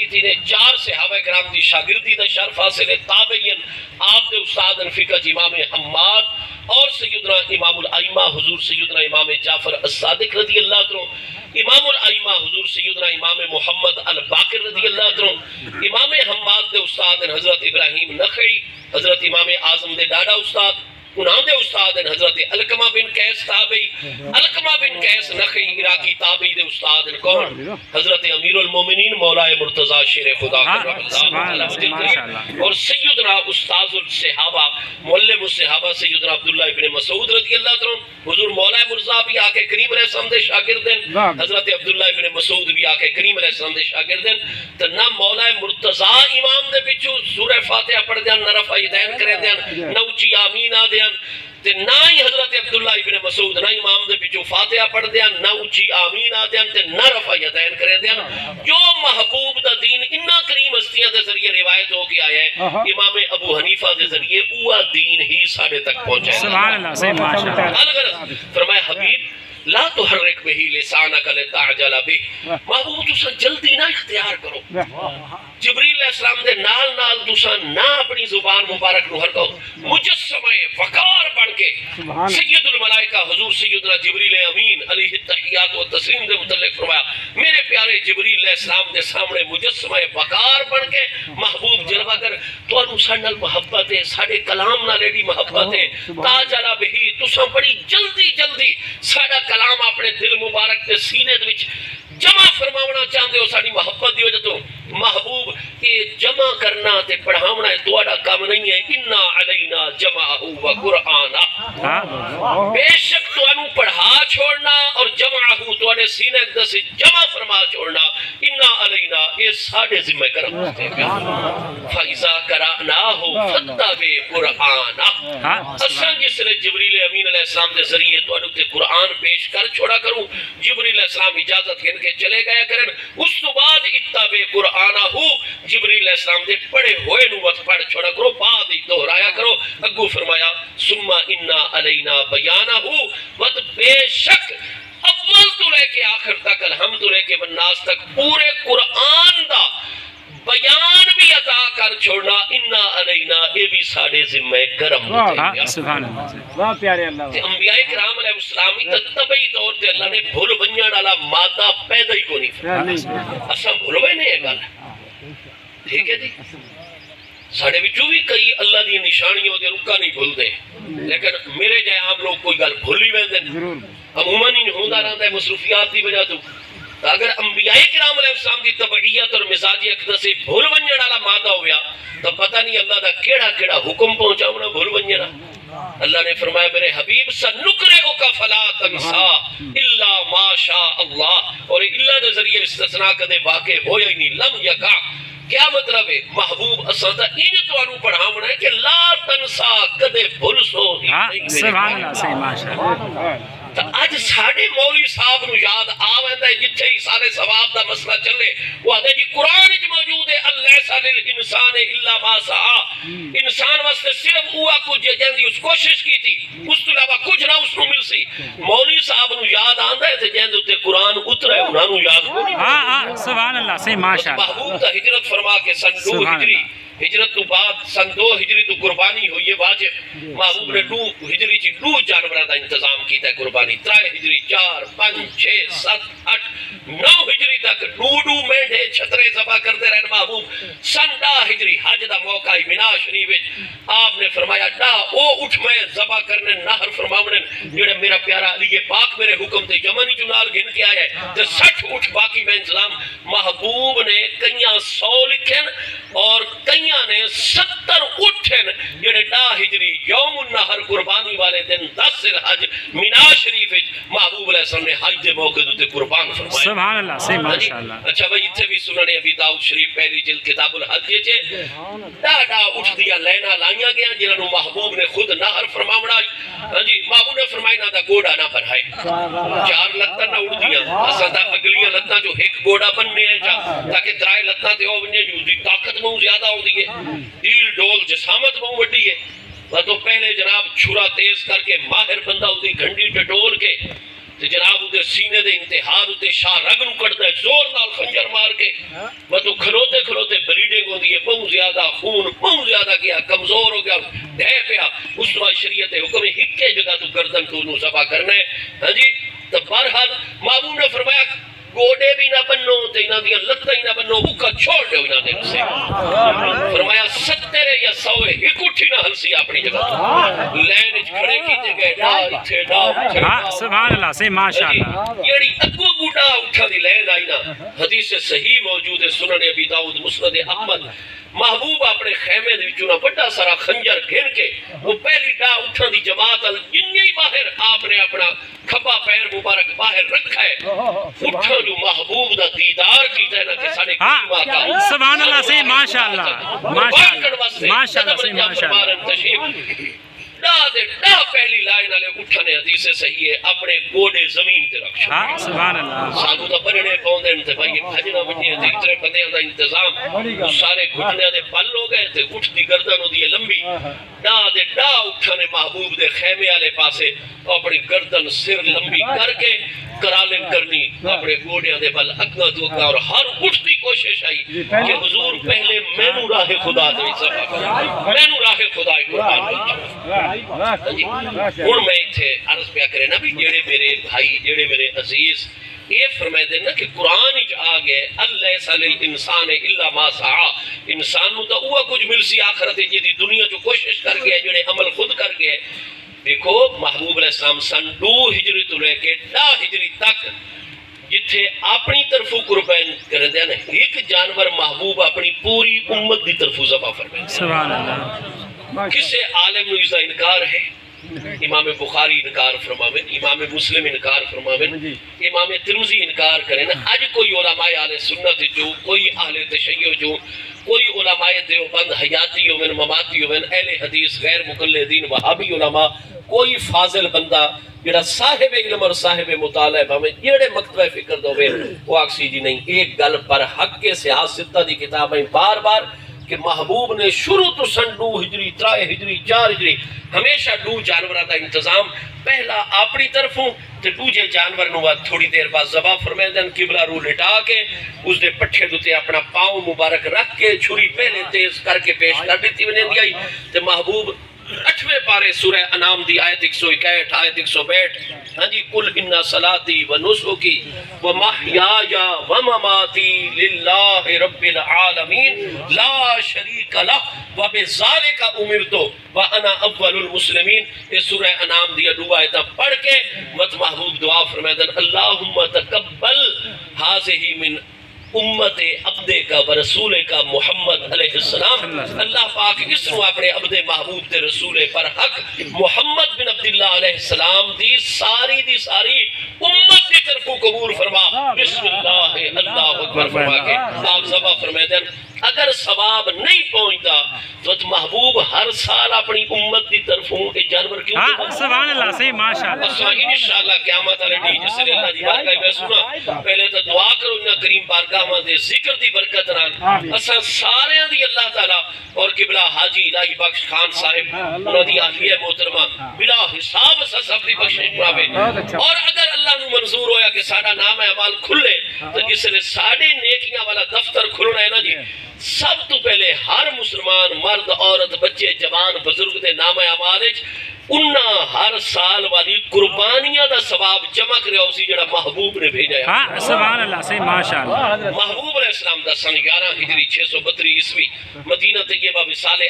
کی تھی نے 4 صحابہ کرام دی شاگردی دا شرف حاصل ہے. تابعین آپ دے استاد فقہ امام حماد اور سیدنا امام الائمہ حضور سیدنا امام جعفر الصادق رضی اللہ عنہ، امام الائمہ حضور سیدنا امام محمد الباقر رضی اللہ عنہ، امام حماد دے استاد حضرت ابراہیم نخعی، حضرت امام اعظم دے ڈاڈا استاد انہاں دے استاد حضرت علقمہ بن قیس تابعی، علقمہ بن قیس نخعی عراقی تابعی دے استاد کون؟ حضرت امیر المومنین مولا مرتضی شیر خدا اور سیدنا استاذ الصحابہ معلم الصحابہ سیدنا عبداللہ ابن مسعود رضی اللہ عنہ. حضور مولا مرزا بھی آکے کریم علیہ السلام دے شاگردن، حضرت عبداللہ ابن مسعود بھی آکے کریم علیہ السلام دے شاگردن. تو نہ مولا مرتضی امام دے پچھو سورہ فاتحہ پڑھ دیان، نہ رفع یدین کرے دیان، نہ اچھی آمین آ دیان، تے نہ ہی حضرت عبداللہ ابن مسعود نہ امام دے پچھو فاتحہ پڑھ دیان، نہ اچھی آمین آ دیان، تے نہ رفع یدین کرے دیان. جو محبوب دا دین انہا کریم ہستیاں دے ذریعے روایت ہو کے آیا ہے، امام ابو حنیفہ دے ذریعے اوہ دین ہی ساڑھے تک پہنچا ہے. سبحان اللہ، صحیح ماشاءاللہ. فرمایا حبیب لا تحرک بہی لسانک لتعجل بہ، محبوب تسا جلدی نہ اختیار کرو. جبریل علیہ السلام دے نال نال تسا نہ اپنی زبان مبارک نو ہرکو، مجسمہ وقار بن کے سید الملائکہ حضور سیدنا جبریل امین علیہ التحیات و تسلیم دے متعلق فرمایا میرے پیارے جبریل علیہ السلام دے سامنے مجسمہ وقار بن کے محبوب جلوہ کر تو انو ساڑھنال محبت ہے، ساڑھے کلام نہ لیڈی محبت ہے. تاجلہ بہی تسا بڑی جلدی جلدی ساڑھا کلام اپنے دل مبارک کے سینے دوچ جمع فرماونا چاہتے ہو ساری محبت دی وجہ تو. محبوب یہ جمع کرنا تے پڑھاونا ہے توڑا کام نہیں ہے. اِنَّا عَلَيْنَا جَمَعَهُ وَقُرْآنَ، بے شک تو انو پڑھا چھوڑنا اور جمعہو تو انے سینے اندر سے جمع فرما چھوڑنا. اِنَّا عَلَيْنَا یہ ساڑھے ذمہ کرم ہوتے ہیں. فَإِذَا قَرَأْنَاهُ فَاتَّبِعْ قُرْآنَ، اساں جس نے جبریل امین علیہ السلام دے ذریعے تو انو تے قرآن پیش کر چھوڑا کروں. جبریل علیہ السلام اجازت گن کے چلے گیا کرن. اس تو بعد اتبع قرآنہ جبریل علیہ السلام دے پڑھے ہوئے نوت پڑھ چھوڑا کرو، بعد ہی دہرایا کرو. اگو فرمایا ثم انا علینا بیانہ، وقت بے شک اول تو لے کے آخر تک الحمد لے کے والناس تک پورے قرآن دا بیان بھی عطا کر چھوڑنا. انا علینا یہ بھی ساڑھے ذمہ کرم ہوتے. سبحان اللہ، واہ پیارے اللہ. انبیاء کرام علیہ السلام طبعی طور تے اللہ نے بھول ونجن والا مادہ پیدا ہی کو نہیں فرمایا. اساں بھولوے نہیں ہے گل، ٹھیک ہے جی. ساڑھے بچوں بھی کئی اللہ دی نشانیوں دے رکا نہیں بھول دے، لیکن میرے جائے عام لوگ کوئی گل بھول ہی ویندے عموماً ہی ہوندہ رہتا ہے مصروفیات دی وجہ تو. اگر انبیاء کرام علیہ السلام دی طبعیت اور مزاجی اقدس سے بھول ونجن والا مادہ ہویا تو پتہ نہیں اللہ دا کیڑا کیڑا حکم پہنچا ہونا بھول ونجنا. اللہ نے فرمایا میرے حبیب سنقرئک فلا تنسا الا ما شاء اللہ، اور اللہ دے ذریعے استثناء کدے واقع ہویا ہی نہیں. لم یکا کیا مطلب ہے؟ محبوب اساں دا ان تو انو پڑھاونا ہے کہ لا تنسا کدے بھول سو نہیں. سبحان اللہ، صحیح ماشاءاللہ. تو آج ساڑھے مولوی صاحب نو یاد آوندہ ہے جتھے ہی سارے ثواب دا مسئلہ چلے وہ آدھے جی قرآن اچ موجود ہے اللیس للانسان الا ما سعی، انسان واسطے صرف ہوا کچھ جیندی اس کوشش کی تھی، اس تو علاوہ کچھ نہ اس کو مل سی. مولوی صاحب نو یاد آندہ ہے جیند اتے قرآن اترے انہاں نو یاد کو نہیں. سبحان اللہ، صحیح ماشاءاللہ. محبوب تا ہجرت فرما کے سن 2 ہجری ہجرت تو بعد سن 2 ہجری تو قربانی ہوئی ہے واجب. محبوب نے 2 ہجری چی 2 جانورہ دا انتظام کیتا ہے قربانی. 3 ہجری 4 5 6 7 8 9 ہجری تک 2 مینڈے چھترے ذبح کرتے رہن. محبوب سن 10 ہجری حج دا موقع ہی مینا شریف آپ نے فرمایا ڈا او اٹھ میں ذبح کرنے نہر فرماونے جڑے میرا پیارا علی پاک میرے حکم تے یمنی چنال گھن کے آیا ہے تو 60 اٹھ باقی میں انتظام. محبوب نے کئیاں 100 لکھن اور کئیاں نے 70 اٹھن جڑے 10 ہجری یوم النہر قربانی والے دن 10 الحج مینا شریف محبوب علیہ السلام نے حج دے موقع تے قربان فرمایا. سبحان اللہ، صحیح ماشاءاللہ. اچھا بھئی اتھے بھی سنن ابی داؤد شریف پہلی جلد کتاب الحج چے ڈا اٹھ دیا لینا لائیاں گیا جنہاں نو محبوب نے خود نہر فرماونا. ہاں جی محبوب نے فرمائی نہ دا گوڑا نہ بنائے، 4 لتاں نہ اڑ دیا اساں دا اگلیاں لتاں جو ایک گوڑا بننے ہیں تاکہ 3 لتاں تے او ونجے جو دی طاقت مو زیادہ ہوندی ہے، ڈیل ڈول جسامت مو وڈی ہے. تو پہلے جناب چھرا تیز کر کے ماہر بندہ ہوتی گھنڈی ٹٹول کے تے جناب دے سینے دے انتہا تے شاہ رگ نو کٹدا ہے زور نال خنجر مار کے، مطلب کھلوتے کھلوتے بلیڈنگ ہوندی ہے، بہت زیادہ خون بہت زیادہ کیا، کمزور ہو گیا، ڈھے پیا، اس تو بعد شریعت حکم ہکے جگہ تو گردن تو نو ذبح کرنا ہے، ہاں جی۔ تو بہرحال محبوب نے فرمایا گوڑے بھی نہ بنو تے انہاں دی لتاں ہی نہ بنو، بھوکا چھوڑ دیو انہاں دے سے۔ فرمایا 70 یا 100 ایک اٹھی نہ ہلسی اپنی جگہ تو، لین وچ کھڑے کیتے گئے، ڈا اتھے ڈا اتھے ہاں سبحان اللہ سے ماشاءاللہ۔ یڑی اگو بوٹا اٹھا دی لین آئی نا، حدیث صحیح موجود ہے سنن ابی داؤد مسند احمد۔ محبوب اپنے خیمے دے وچوں بڑا سارا خنجر گھن کے وہ پہلی ڈا اٹھاں دی جماعت جنہی باہر آپ نے اپنا کھبا پیر مبارک باہر رکھا ہے، اٹھا جو محبوب دا دیدار کیتا ہے نا کہ ساڑے کریم آقا سبحان اللہ سے ماشاءاللہ ماشاءاللہ ماشاءاللہ سے ماشاءاللہ۔ ڈا دے ڈا پہلی لائن والے اٹھنے حدیث صحیح ہے اپنے گوڑے زمین تے رکھ چھوڑ۔ ہاں سبحان اللہ۔ سانو تو بننے پوندے تے بھائی بھجنا بننے تے اتنے بندیاں دا انتظام سارے گھٹنے دے پل ہو گئے تے اٹھ دی گردن دی لمبی، ڈا دے ڈا اٹھنے محبوب دے خیمے والے پاسے اپنی گردن سر لمبی کر کے کرالن کرنی اپنے گوڑیاں دے بل اگا تو اگا، اور ہر اٹھتی کوشش آئی کہ حضور پہلے مینو راہ خدا دے سبب مینو راہ خدا قربان ہن میں اتھے عرض پیا کرے نا بھی جڑے میرے بھائی جڑے میرے عزیز یہ فرمائے دے نا کہ قرآن اچ آ گئے اللہ سال الانسان الا ما سعى، انسان نو تو اوہ کچھ مل سی آخرت جی دی دنیا جو کوشش کر گئے جڑے عمل خود کر گئے۔ دیکھو محبوب علیہ السلام سن 2 ہجری تو لے کے 10 ہجری تک جتھے اپنی طرفوں قربان کر دیا نا، ایک جانور محبوب اپنی پوری امت دی طرفوں ذبح فرمائے۔ سبحان اللہ۔ کسے عالم نو اس دا انکار ہے؟ امام بخاری انکار فرماویں، امام مسلم انکار فرماویں، امام ترمذی انکار کریں نا۔ آج کوئی علماء اہل سنت جو، کوئی اہل تشیع جو، کوئی علماء دیوبند حیاتی ہوئن مماتی ہوئن، اہل حدیث غیر مقلدین وہابی علماء، کوئی فاضل بندہ جڑا صاحب علم اور صاحب مطالعہ بھاویں جڑے مکتبہ فکر دوے وہ آکسی جی نہیں، ایک گل پر حق کے سیاستہ دی کتابیں بار بار کہ محبوب نے شروع تو سن 2 ہجری 3 ہجری 4 ہجری ہمیشہ 2 جانورہ دا انتظام، پہلا اپنی طرفوں تے دوجے جانور نو تھوڑی دیر بعد ذبح فرمائے دن، قبلہ رو لٹا کے اس دے پٹھے دوتے اپنا پاؤں مبارک رکھ کے چھری پہلے تیز کر کے پیش کر دیتی ونین دی آئی تے محبوب 8ویں پارے سورہ انعام دی آیت 161 آیت 162، ہاں جی، قل ان صلاتی و نسکی و محیایا و مماتی للہ رب العالمین لا شریک لہ و بذالک امرتو و انا اول المسلمین۔ اس سورہ انعام دی دو آیتاں پڑھ کے مت محبوب دعا فرمائے دن، اللہم تقبل حاضہی من امت عبدے کا و رسول کا محمد علیہ السلام۔ اللہ پاک اس کو اپنے عبد محبوب دے رسول پر حق محمد بن عبداللہ علیہ السلام دی ساری امت دی طرفوں قبول فرما، بسم اللہ اللہ اکبر فرما کے آپ ذبح فرمائے دیں۔ اگر ثواب نہیں پہنچتا تو محبوب ہر سال اپنی امت دی طرفوں ایک جانور کیوں ہاں سبحان اللہ سے ماشاءاللہ۔ اساں انشاءاللہ قیامت والے دن جس نے اللہ دی بارگاہ میں سنا، پہلے تو دعا کرو انہاں کریم بارگاہ دے ذکر دی برکت نال اساں سارے دی اللہ تعالی اور قبلہ حاجی الہی بخش خان صاحب انہاں دی اہلیہ محترمہ بلا حساب اساں سب دی بخشش پاوے، اور اگر اللہ نو منظور ہویا کہ ساڈا نام اعمال کھلے تو جس نے ساڈے نیکیاں والا دفتر کھلنا ہے نا جی، سب تو پہلے ہر مسلمان مرد عورت بچے جوان بزرگ دے نام اعمال وچ انہاں ہر سال والی قربانیاں دا ثواب جمع کریا اسی جڑا محبوب نے بھیجا ہے۔ ہاں سبحان اللہ سے ماشاءاللہ۔ محبوب علیہ السلام دا سن 11 ہجری 632 عیسوی مدینہ طیبہ وصال